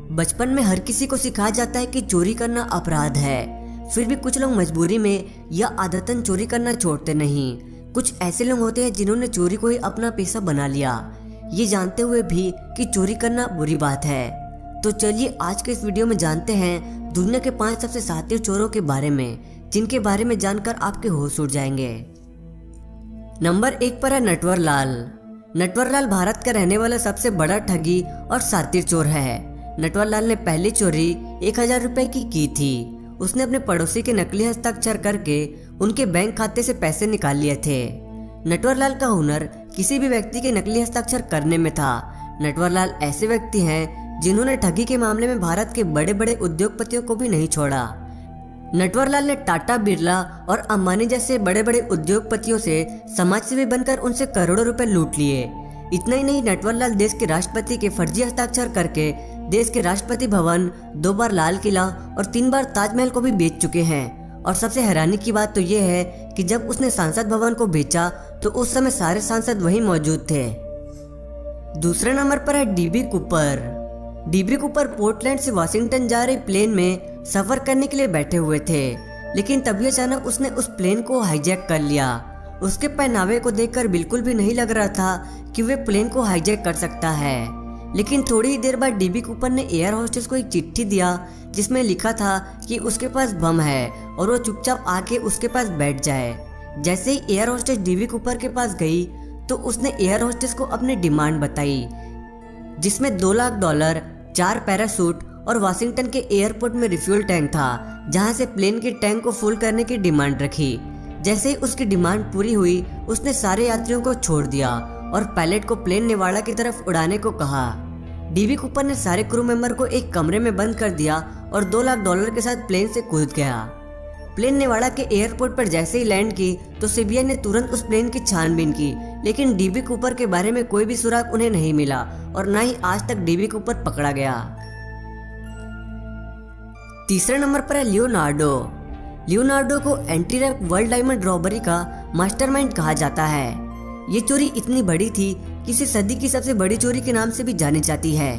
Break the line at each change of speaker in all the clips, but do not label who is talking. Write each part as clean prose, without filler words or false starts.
बचपन में हर किसी को सिखाया जाता है कि चोरी करना अपराध है, फिर भी कुछ लोग मजबूरी में या आदतन चोरी करना छोड़ते नहीं। कुछ ऐसे लोग होते हैं जिन्होंने चोरी को ही अपना पेशा बना लिया, ये जानते हुए भी कि चोरी करना बुरी बात है। तो चलिए आज के इस वीडियो में जानते हैं दुनिया के 5 सबसे शातिर चोरों के बारे में, जिनके बारे में जानकर आपके होश उड़ जाएंगे। नंबर 1 पर है नटवर लाल। नटवर लाल भारत का रहने वाला सबसे बड़ा ठगी और शातिर चोर है। नटवर लाल ने पहली चोरी 1000 रुपए की थी। उसने अपने पड़ोसी के नकली हस्ताक्षर करके उनके बैंक खाते से पैसे निकाल लिए थे। नटवर लाल का हुनर किसी भी व्यक्ति के नकली हस्ताक्षर करने में था। नटवर लाल ऐसे व्यक्ति हैं जिन्होंने ठगी के मामले में भारत के बड़े बड़े उद्योगपतियों को भी नहीं छोड़ा। नटवर लाल ने टाटा, बिरला और अंबानी जैसे बड़े बड़े उद्योगपतियों से समाजसेवी बनकर उनसे करोड़ों रुपए लूट लिए। इतना ही नहीं, नटवर लाल देश के राष्ट्रपति के फर्जी हस्ताक्षर करके देश के राष्ट्रपति भवन, 2 बार लाल किला और 3 बार ताजमहल को भी बेच चुके हैं। और सबसे हैरानी की बात तो ये है कि जब उसने संसद भवन को बेचा तो उस समय सारे सांसद वहीं मौजूद थे। दूसरे नंबर पर है dB Cooper. DB Cooper Portland से वाशिंगटन जा रहे प्लेन में सफर करने के लिए बैठे हुए थे, लेकिन तभी अचानक उसने उस प्लेन को हाईजैक कर लिया। उसके पहनावे को देखकर बिल्कुल भी नहीं लग रहा था कि वे प्लेन को हाईजैक कर सकता है। लेकिन थोड़ी ही देर बाद डीबी कूपर ने एयर होस्टेस को एक चिट्ठी दिया जिसमें लिखा था कि उसके पास बम है और वो चुपचाप आके उसके पास बैठ जाए। जैसे ही एयर होस्टेस डीबी कूपर के पास गई तो उसने एयर होस्टेस को अपनी डिमांड बताई, जिसमें $2 लाख, 4 पैरासूट और वाशिंगटन के एयरपोर्ट में रिफ्यूल टैंक था, जहां से प्लेन के टैंक को फुल करने की डिमांड रखी। जैसे ही उसकी डिमांड पूरी हुई, उसने सारे यात्रियों को छोड़ दिया और पायलट को प्लेन नेवाड़ा की तरफ उड़ाने को कहा। डीबी कूपर ने सारे क्रू मेंबर को एक कमरे में बंद कर दिया और $2 लाख के साथ प्लेन से कूद गया। प्लेन नेवाड़ा के एयरपोर्ट पर जैसे ही लैंड की तो सीबीआई ने तुरंत उस प्लेन की छानबीन की, लेकिन डीबी कूपर के बारे में कोई भी सुराग उन्हें नहीं मिला और न ही आज तक डीबी कूपर पकड़ा गया। तीसरे नंबर पर है लियोनार्डो। लियोनार्डो को एंटीरैप वर्ल्ड डायमंड रॉबरी का मास्टरमाइंड कहा जाता है। ये चोरी इतनी बड़ी थी कि इसे सदी की सबसे बड़ी चोरी के नाम से भी जानी जाती है।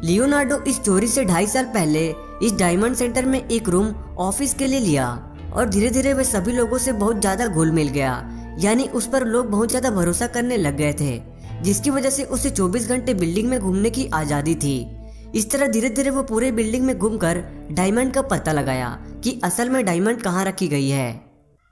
लियोनार्डो इस चोरी से 2.5 साल पहले इस डायमंड सेंटर में एक रूम ऑफिस के लिए लिया और धीरे धीरे वह सभी लोगों से बहुत ज्यादा घुल मिल गया, यानी उस पर लोग बहुत ज्यादा भरोसा करने लग गए थे, जिसकी वजह से उसे 24 घंटे बिल्डिंग में घूमने की आजादी थी। इस तरह धीरे धीरे वो पूरे बिल्डिंग में घूमकर डायमंड का पता लगाया कि असल में डायमंड कहाँ रखी गई है।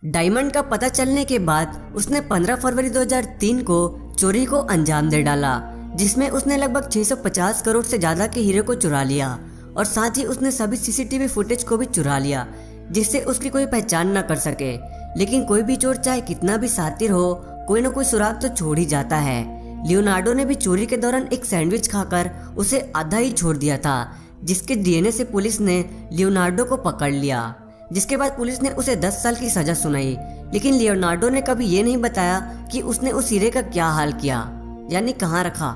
डायमंड का पता चलने के बाद उसने 15 फरवरी 2003 को चोरी को अंजाम दे डाला, जिसमें उसने लगभग 650 करोड़ से ज्यादा के हीरे को चुरा लिया और साथ ही उसने सभी सीसीटीवी फुटेज को भी चुरा लिया, जिससे उसकी कोई पहचान न कर सके। लेकिन कोई भी चोर चाहे कितना भी शातिर हो, कोई न कोई सुराग तो छोड़ ही जाता है। लियोनार्डो ने भी चोरी के दौरान एक सैंडविच खाकर उसे आधा ही छोड़ दिया था, जिसके डीएनए से पुलिस ने लियोनार्डो को पकड़ लिया, जिसके बाद पुलिस ने उसे 10 साल की सजा सुनाई। लेकिन लियोनार्डो ने कभी ये नहीं बताया कि उसने उस हीरे का क्या हाल किया, यानी कहाँ रखा।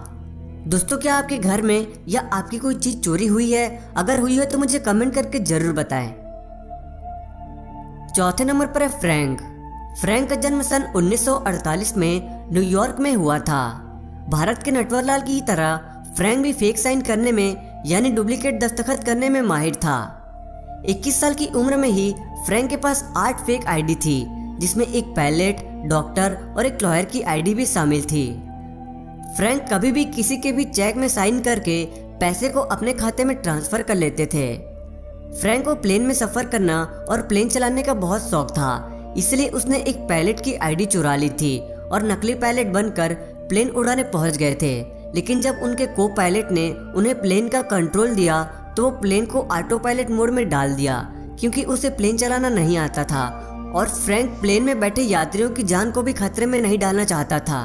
दोस्तों, क्या आपके घर में या आपकी कोई चीज चोरी हुई है? अगर हुई है तो मुझे कमेंट करके जरूर बताएं। चौथे नंबर पर है फ्रैंक। फ्रैंक का जन्म सन 1948 में न्यूयॉर्क में हुआ था। भारत के नटवर लाल की तरह फ्रैंक भी फेक साइन करने में यानी डुप्लीकेट दस्तखत करने में माहिर था। 21 साल की उम्र में ही फ्रैंक के पास 8 फेक आईडी थी, जिसमें एक पायलट, डॉक्टर और एक लॉयर की आईडी भी शामिल थी। फ्रैंक कभी भी किसी के भी चेक में साइन करके पैसे को अपने खाते में ट्रांसफर कर लेते थे। फ्रैंक को प्लेन में सफर करना और प्लेन चलाने का बहुत शौक था, इसलिए उसने एक पायलट की आईडी चुरा ली थी और नकली पायलट बनकर प्लेन उड़ाने पहुंच गए थे। लेकिन जब उनके को पायलट ने उन्हें प्लेन का कंट्रोल दिया तो वो प्लेन को ऑटो पायलट मोड में डाल दिया, क्योंकि उसे प्लेन चलाना नहीं आता था और फ्रैंक प्लेन में बैठे यात्रियों की जान को भी खतरे में नहीं डालना चाहता था।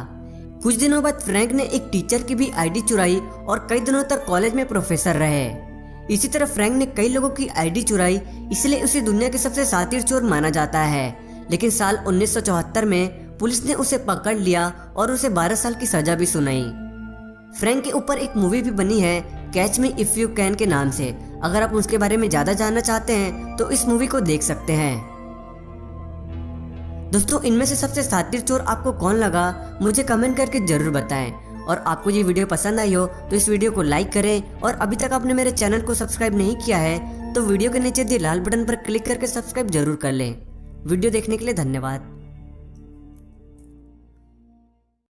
कुछ दिनों बाद फ्रैंक ने एक टीचर की भी आईडी चुराई और कई दिनों तक कॉलेज में प्रोफेसर रहे। इसी तरह फ्रैंक ने कई लोगों की आईडी चुराई, इसलिए उसे दुनिया के सबसे शातिर चोर माना जाता है। लेकिन साल 1974 में पुलिस ने उसे पकड़ लिया और उसे 12 साल की सजा भी सुनाई। फ्रैंक के ऊपर एक मूवी भी बनी है, catch me if you can के नाम से। अगर आप उसके बारे में ज्यादा जानना चाहते हैं तो इस मूवी को देख सकते हैं। दोस्तों, इनमें से सबसे शातिर चोर आपको कौन लगा, मुझे कमेंट करके जरूर बताएं। और आपको ये वीडियो पसंद आई हो तो इस वीडियो को लाइक करें, और अभी तक आपने मेरे चैनल को सब्सक्राइब नहीं किया है तो वीडियो के नीचे दिए लाल बटन पर क्लिक करके सब्सक्राइब जरूर कर लें। वीडियो देखने के लिए धन्यवाद।